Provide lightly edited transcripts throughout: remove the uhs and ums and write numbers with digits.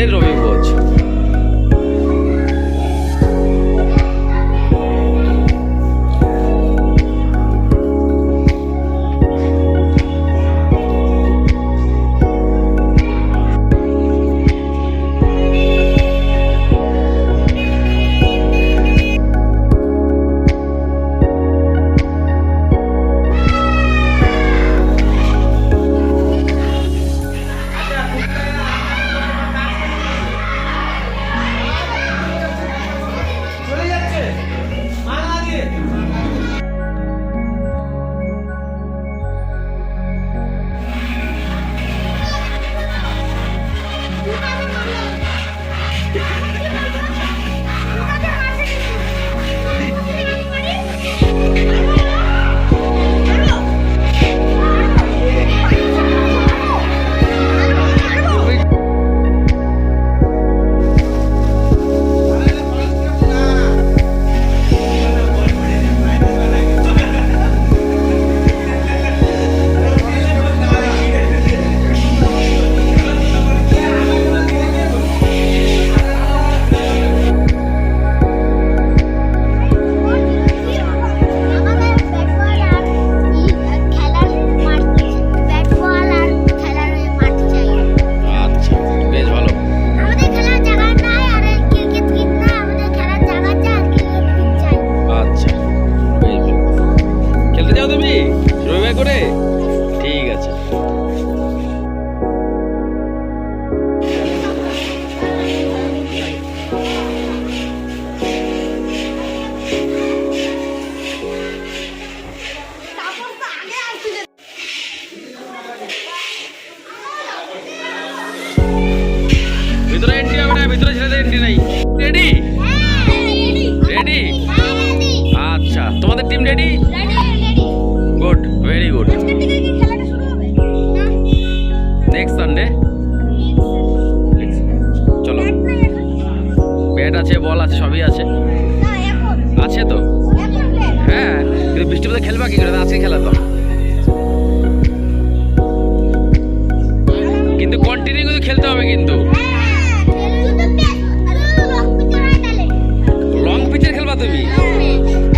বাঙালির রবিভোজ। ভিতরে এন্ট্রি হবে না, ভিতরে ছেলেদের এন্ট্রি নাই। রেডি? রেডি? আচ্ছা, তোমাদের team ready? Good, very good. Next Sunday চলো। ব্যাট আছে, বল আছে, সবই আছে। আছে তো? হ্যাঁ, কিন্তু বৃষ্টির মধ্যে খেলবা কি করে? আজকে খেলা তো, কিন্তু কন্টিনিউ কিন্তু খেলতে হবে। কিন্তু লং পিচের খেলবা তুমি?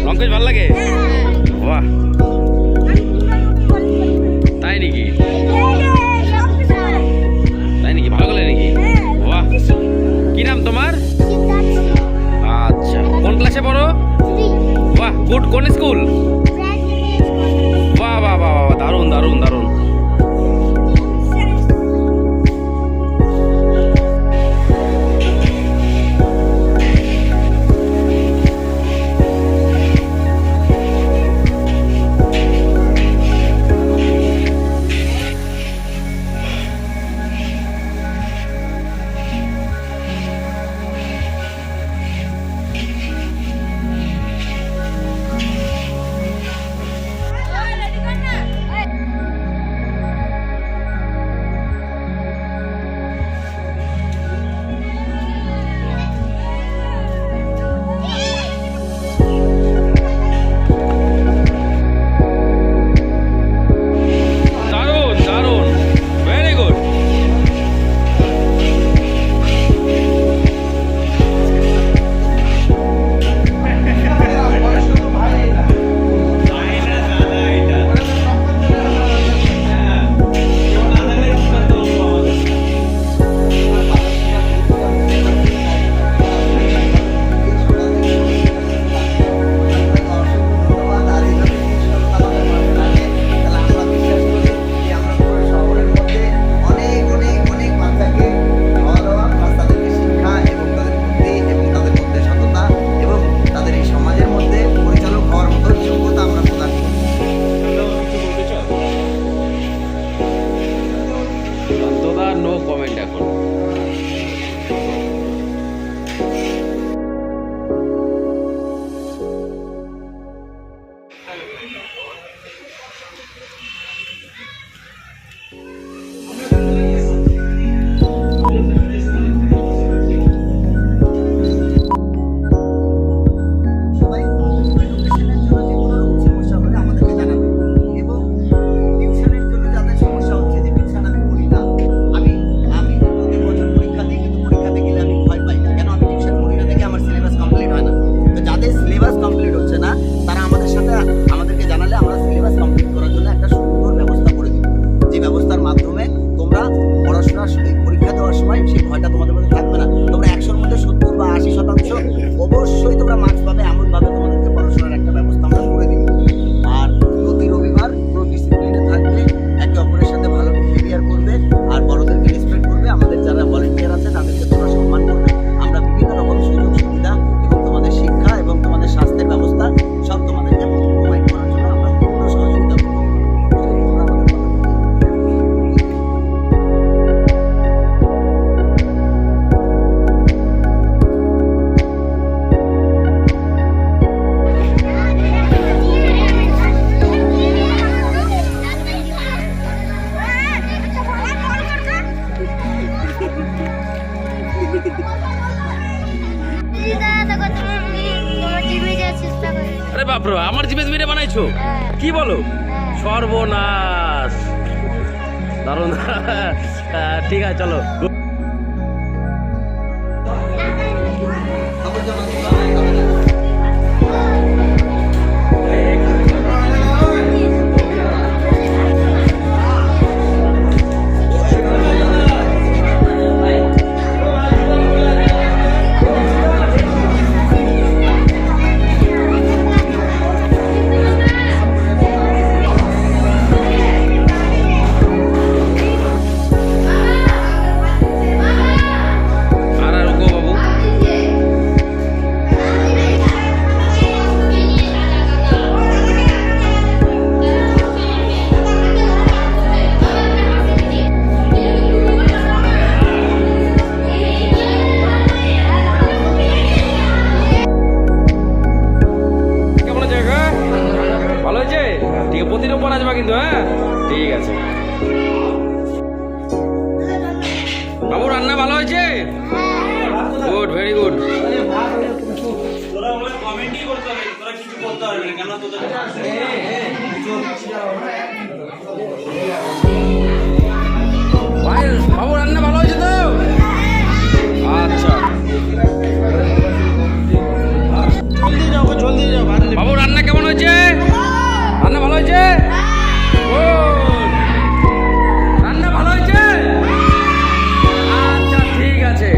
লং পিচ ভালো লাগে? বাহ, তাই নাকি? তাই নাকি? ভালো খেলে নাকি? বাহ, কি নাম তোমার? আচ্ছা, কোন ক্লাসে পড়ো? বাহ, গুড। কোন স্কুল? বাহ বাহ বাহ বাহ, দারুণ দারুণ দারুণ। সেই ভয়টা তোমাদের মধ্যে থাকবে না। তোমরা 100-র মধ্যে 70 বা 80% অবশ্যই তোমরা মার্কস পাবে। এমনভাবে তোমাদেরকে পড়াশোনার একটা ব্যবস্থা আমরা করে দিব। আর প্রতি রবিবার পুরো ডিসিপ্লিনে থাকবে, একে অপরের সাথে ভালো বিহেভিয়ার করবে, আর বড়দেরকে রেসপেক্ট করবে। আমাদের যারা ভলেন্টিয়ার আছে তাদেরকে তোমরা সম্মান করবে। আমরা বিভিন্ন রকম সুযোগ সুবিধা এবং তোমাদের শিক্ষা এবং তোমাদের স্বাস্থ্যের ব্যবস্থা সব তোমাদেরকে প্রোভাইড করার জন্য আমরা পূর্ণ সহযোগিতা করব। আরে বাপরে, আমার জিভে জিভে বানাইছো? কি বলো? সর্বনাশ, দারুণ। ঠিক আছে, চলো। প্রতিদিন উপর আসবা কিন্তু, হ্যাঁ ঠিক আছে। বাবু রান্না ভালো হয়েছে? Good, very good. বাবু রান্না ভালো হয়েছে তো? আচ্ছা, জলদি যাও। বাবু রান্না কেমন হয়েছে? রান্না ভালো হয়েছে? রান্না ভালো হয়েছে? আচ্ছা ঠিক আছে।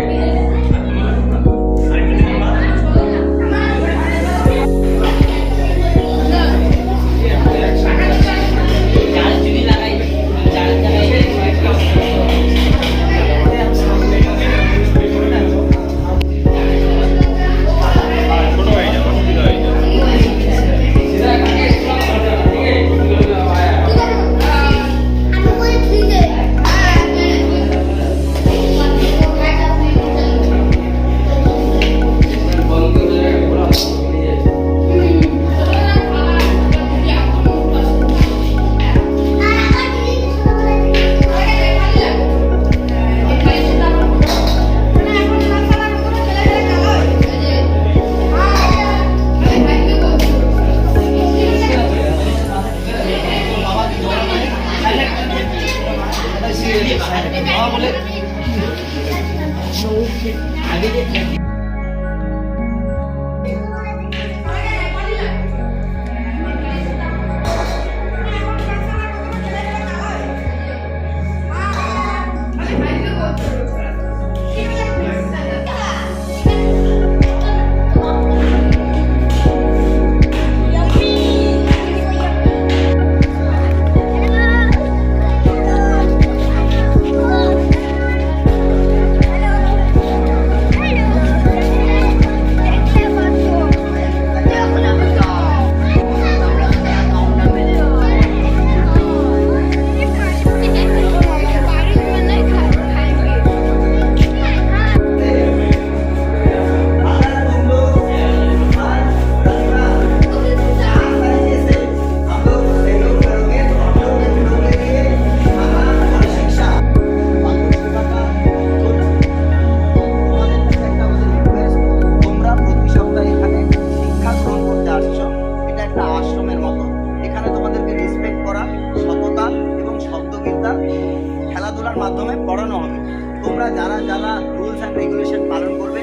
খেলাধুলার মাধ্যমে পড়ানো হবে। তোমরা যারা যারা রুলস অ্যান্ড রেগুলেশন পালন করবে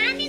আমি